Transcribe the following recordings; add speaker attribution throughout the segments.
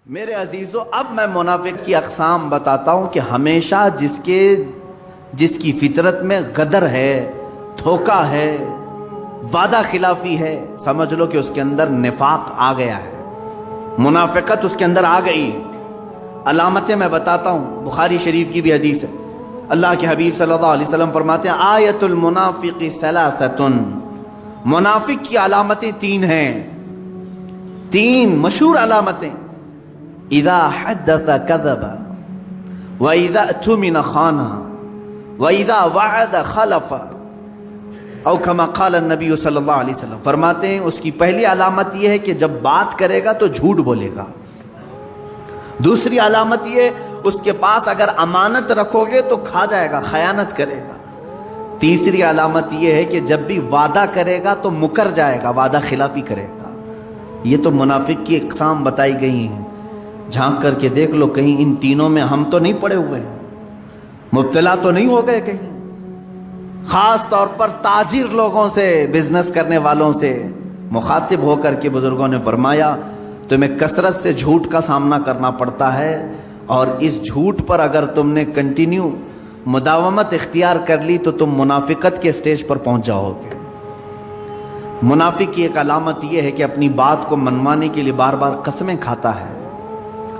Speaker 1: میرے عزیزو، اب میں منافق کی اقسام بتاتا ہوں کہ ہمیشہ جس کی فطرت میں غدر ہے، دھوکہ ہے، وعدہ خلافی ہے، سمجھ لو کہ اس کے اندر نفاق آ گیا ہے، منافقت اس کے اندر آ گئی۔ علامتیں میں بتاتا ہوں، بخاری شریف کی بھی حدیث ہے، اللہ کے حبیب صلی اللہ علیہ وسلم فرماتے ہیں آیت المنافق ثلاثۃ، منافق کی علامتیں تین ہیں، تین مشہور علامتیں۔ اذا حدث كذب واذا اؤتمن خان واذا وعد خلف، او کما قال النبی صلی اللہ علیہ وسلم، فرماتے ہیں اس کی پہلی علامت یہ ہے کہ جب بات کرے گا تو جھوٹ بولے گا، دوسری علامت یہ اس کے پاس اگر امانت رکھو گے تو کھا جائے گا، خیانت کرے گا، تیسری علامت یہ ہے کہ جب بھی وعدہ کرے گا تو مکر جائے گا، وعدہ خلافی کرے گا۔ یہ تو منافق کی اقسام بتائی گئی ہیں، جھانک کر کے دیکھ لو کہیں ان تینوں میں ہم تو نہیں پڑے ہوئے ہیں، مبتلا تو نہیں ہو گئے کہیں۔ خاص طور پر تاجر لوگوں سے، بزنس کرنے والوں سے مخاطب ہو کر کے بزرگوں نے فرمایا تمہیں کثرت سے جھوٹ کا سامنا کرنا پڑتا ہے، اور اس جھوٹ پر اگر تم نے کنٹینیو مداومت اختیار کر لی تو تم منافقت کے سٹیج پر پہنچ جاؤ گے۔ منافق کی ایک علامت یہ ہے کہ اپنی بات کو منوانے کے لیے بار بار قسمیں کھاتا ہے،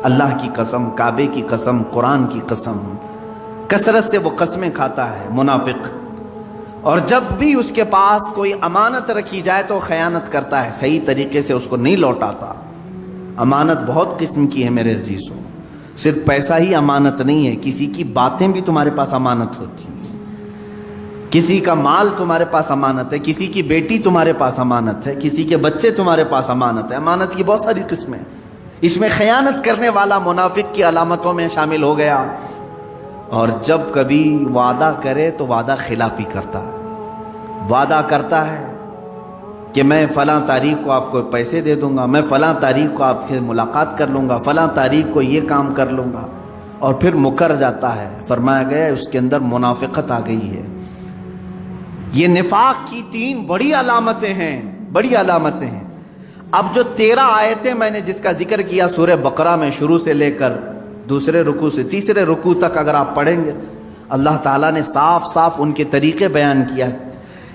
Speaker 1: اللہ کی قسم، کعبے کی قسم، قرآن کی قسم، کثرت سے وہ قسمیں کھاتا ہے منافق۔ اور جب بھی اس کے پاس کوئی امانت رکھی جائے تو خیانت کرتا ہے، صحیح طریقے سے اس کو نہیں لوٹاتا۔ امانت بہت قسم کی ہے میرے عزیزوں، صرف پیسہ ہی امانت نہیں ہے، کسی کی باتیں بھی تمہارے پاس امانت ہوتی ہیں، کسی کا مال تمہارے پاس امانت ہے، کسی کی بیٹی تمہارے پاس امانت ہے، کسی کے بچے تمہارے پاس امانت ہے۔ امانت کی بہت ساری قسمیں، اس میں خیانت کرنے والا منافق کی علامتوں میں شامل ہو گیا۔ اور جب کبھی وعدہ کرے تو وعدہ خلافی کرتا ہے، وعدہ کرتا ہے کہ میں فلاں تاریخ کو آپ کو پیسے دے دوں گا، میں فلاں تاریخ کو آپ سے ملاقات کر لوں گا، فلاں تاریخ کو یہ کام کر لوں گا، اور پھر مکر جاتا ہے۔ فرمایا گیا اس کے اندر منافقت آ گئی ہے۔ یہ نفاق کی تین بڑی علامتیں ہیں، بڑی علامتیں ہیں۔ اب جو 13 آیتیں میں نے جس کا ذکر کیا سورہ بقرہ میں، شروع سے لے کر دوسرے رکوع سے تیسرے رکوع تک اگر آپ پڑھیں گے، اللہ تعالیٰ نے صاف صاف ان کے طریقے بیان کیا ہے۔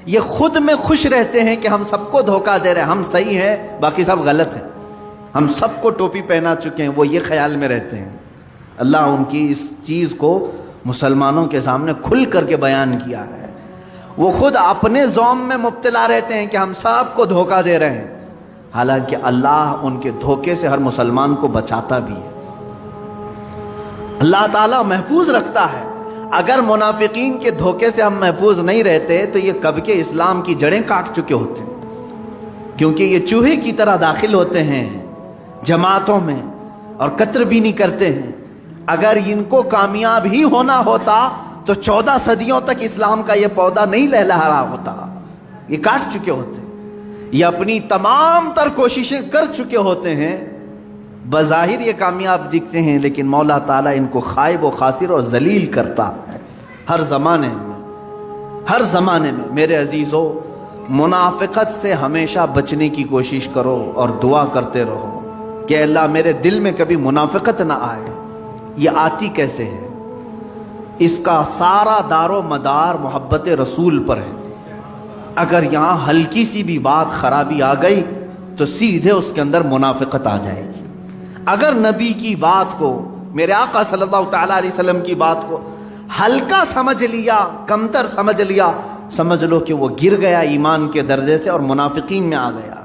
Speaker 1: یہ خود میں خوش رہتے ہیں کہ ہم سب کو دھوکہ دے رہے ہیں، ہم صحیح ہیں باقی سب غلط ہیں، ہم سب کو ٹوپی پہنا چکے ہیں، وہ یہ خیال میں رہتے ہیں۔ اللہ ان کی اس چیز کو مسلمانوں کے سامنے کھل کر کے بیان کیا ہے۔ وہ خود اپنے زوم میں مبتلا رہتے ہیں کہ ہم سب کو دھوکہ دے رہے ہیں، حالانکہ اللہ ان کے دھوکے سے ہر مسلمان کو بچاتا بھی ہے، اللہ تعالیٰ محفوظ رکھتا ہے۔ اگر منافقین کے دھوکے سے ہم محفوظ نہیں رہتے تو یہ کب کے اسلام کی جڑیں کاٹ چکے ہوتے ہیں، کیونکہ یہ چوہے کی طرح داخل ہوتے ہیں جماعتوں میں اور قطر بھی نہیں کرتے ہیں۔ اگر ان کو کامیاب ہی ہونا ہوتا تو 14 صدیوں تک اسلام کا یہ پودا نہیں لہلہا رہا ہوتا، یہ کاٹ چکے ہوتے ہیں۔ یہ اپنی تمام تر کوششیں کر چکے ہوتے ہیں، بظاہر یہ کامیاب دکھتے ہیں، لیکن مولا تعالیٰ ان کو خائب و خاسر اور ذلیل کرتا ہے ہر زمانے میں، ہر زمانے میں۔ میرے عزیزو، منافقت سے ہمیشہ بچنے کی کوشش کرو اور دعا کرتے رہو کہ اللہ میرے دل میں کبھی منافقت نہ آئے۔ یہ آتی کیسے ہے؟ اس کا سارا دار و مدار محبت رسول پر ہے۔ اگر یہاں ہلکی سی بھی بات خرابی آ گئی تو سیدھے اس کے اندر منافقت آ جائے گی۔ اگر نبی کی بات کو، میرے آقا صلی اللہ تعالیٰ علیہ وسلم کی بات کو ہلکا سمجھ لیا، کمتر سمجھ لیا، سمجھ لو کہ وہ گر گیا ایمان کے درجے سے اور منافقین میں آ گیا۔